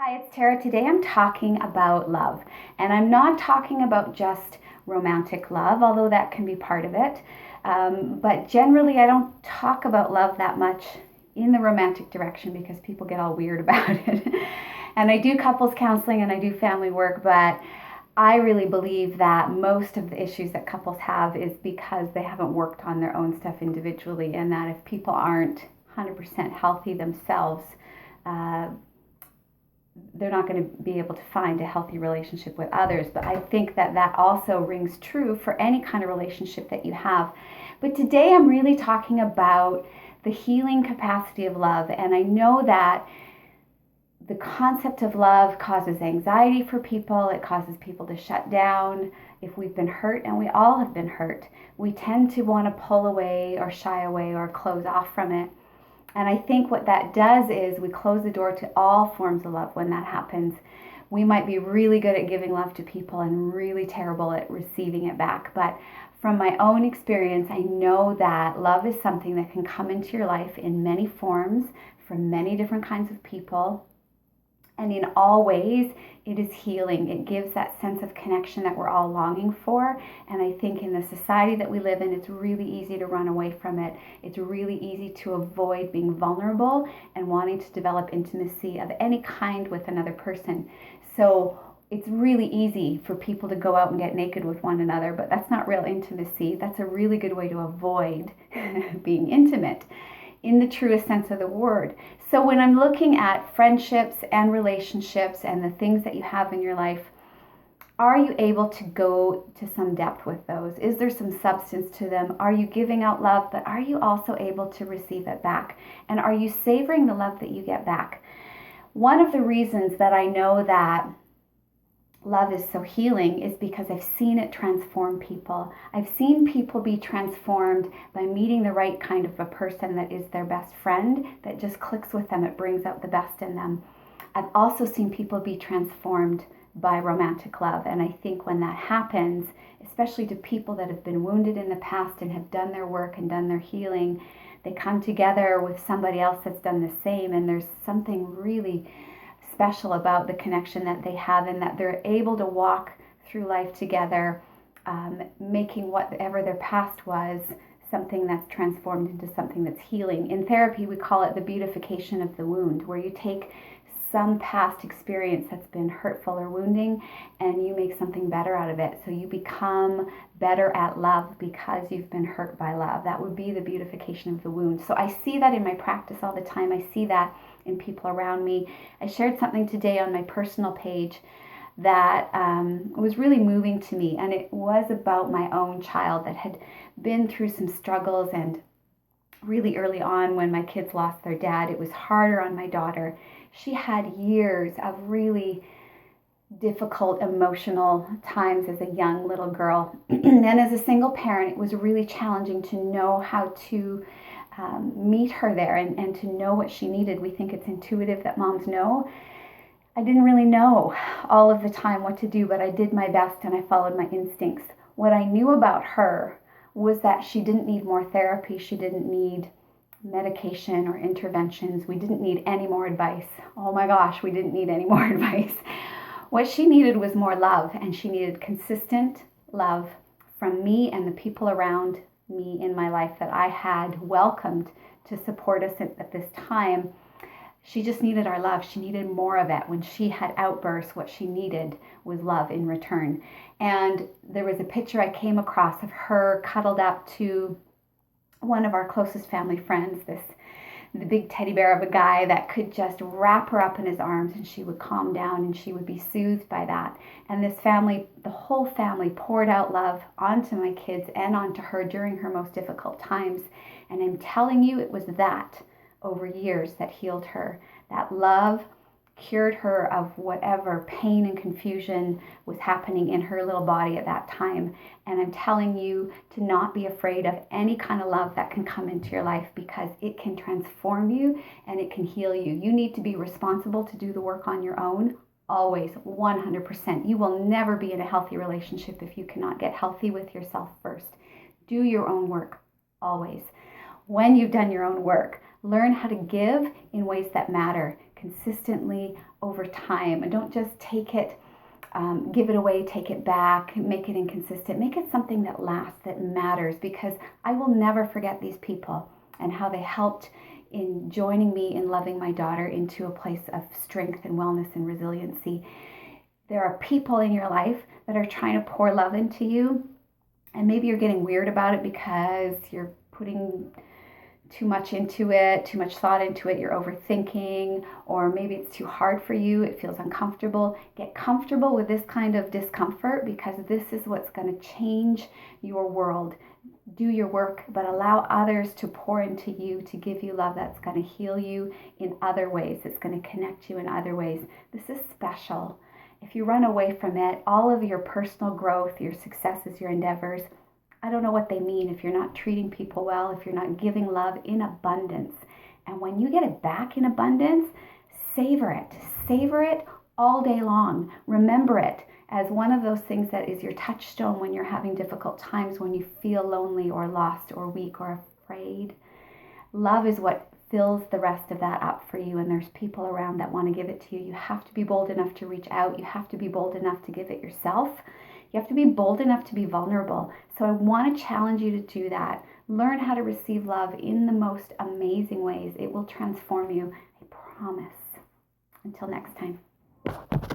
Hi, it's Tara. Today I'm talking about love, and I'm not talking about just romantic love, although that can be part of it. But generally, I don't talk about love that much in the romantic direction because people get all weird about it. And I do couples counseling and I do family work, but I really believe that most of the issues that couples have is because they haven't worked on their own stuff individually, and that if people aren't 100% healthy themselves, uh, they're not going to be able to find a healthy relationship with others. But I think that that also rings true for any kind of relationship that you have. But today I'm really talking about the healing capacity of love. And I know that the concept of love causes anxiety for people. It causes people to shut down. If we've been hurt, and we all have been hurt, we tend to want to pull away or shy away or close off from it. And I think what that does is we close the door to all forms of love when that happens. We might be really good at giving love to people and really terrible at receiving it back. But from my own experience, I know that love is something that can come into your life in many forms, from many different kinds of people. And in all ways, it is healing. It gives that sense of connection that we're all longing for. And I think in the society that we live in, it's really easy to run away from it. It's really easy to avoid being vulnerable and wanting to develop intimacy of any kind with another person. So it's really easy for people to go out and get naked with one another, but that's not real intimacy. That's a really good way to avoid being intimate in the truest sense of the word. So when I'm looking at friendships and relationships and the things that you have in your life, are you able to go to some depth with those? Is there some substance to them? Are you giving out love, but are you also able to receive it back? And are you savoring the love that you get back? One of the reasons that I know that love is so healing is because I've seen it transform people. I've seen people be transformed by meeting the right kind of a person that is their best friend, that just clicks with them. It brings out the best in them. I've also seen people be transformed by romantic love. And I think when that happens, especially to people that have been wounded in the past and have done their work and done their healing, they come together with somebody else that's done the same. And there's something really special about the connection that they have, and that they're able to walk through life together, making whatever their past was something that's transformed into something that's healing. In therapy, we call it the beautification of the wound, where you take some past experience that's been hurtful or wounding and you make something better out of it. So you become better at love because you've been hurt by love. That would be the beautification of the wound. So I see that in my practice all the time. I see that in people around me. I shared something today on my personal page that was really moving to me, and it was about my own child that had been through some struggles. And really early on, when my kids lost their dad, it was harder on my daughter. She had years of really difficult emotional times as a young little girl. And as a single parent, it was really challenging to know how to meet her there and to know what she needed. We think it's intuitive that moms know. I didn't really know all of the time what to do, but I did my best and I followed my instincts. What I knew about her was that she didn't need more therapy. She didn't need medication or interventions. We didn't need any more advice. Oh my gosh, we didn't need any more advice. What she needed was more love, and she needed consistent love from me and the people around me in my life that I had welcomed to support us at this time. She just needed our love. She needed more of it. When she had outbursts, what she needed was love in return. And there was a picture I came across of her cuddled up to one of our closest family friends, the big teddy bear of a guy that could just wrap her up in his arms, and she would calm down and she would be soothed by that. And this family, the whole family, poured out love onto my kids and onto her during her most difficult times. And I'm telling you, it was that over years that healed her. That love cured her of whatever pain and confusion was happening in her little body at that time. And I'm telling you to not be afraid of any kind of love that can come into your life, because it can transform you and it can heal you. You need to be responsible to do the work on your own, always, 100%. You will never be in a healthy relationship if you cannot get healthy with yourself first. Do your own work, always. When you've done your own work, learn how to give in ways that matter, consistently over time. And don't just take it, give it away, take it back, make it inconsistent. Make it something that lasts, that matters, because I will never forget these people and how they helped in joining me in loving my daughter into a place of strength and wellness and resiliency. There are people in your life that are trying to pour love into you, and maybe you're getting weird about it because you're putting too much into it, too much thought into it, you're overthinking, or maybe it's too hard for you, it feels uncomfortable. Get comfortable with this kind of discomfort, because this is what's going to change your world. Do your work, but allow others to pour into you, to give you love that's going to heal you in other ways, it's going to connect you in other ways. This is special. If you run away from it, all of your personal growth, your successes, your endeavors, I don't know what they mean if you're not treating people well, if you're not giving love in abundance. And when you get it back in abundance, savor it. Savor it all day long. Remember it as one of those things that is your touchstone when you're having difficult times, when you feel lonely or lost or weak or afraid. Love is what fills the rest of that up for you, and there's people around that want to give it to you. You have to be bold enough to reach out. You have to be bold enough to give it yourself. You have to be bold enough to be vulnerable. So I want to challenge you to do that. Learn how to receive love in the most amazing ways. It will transform you, I promise. Until next time.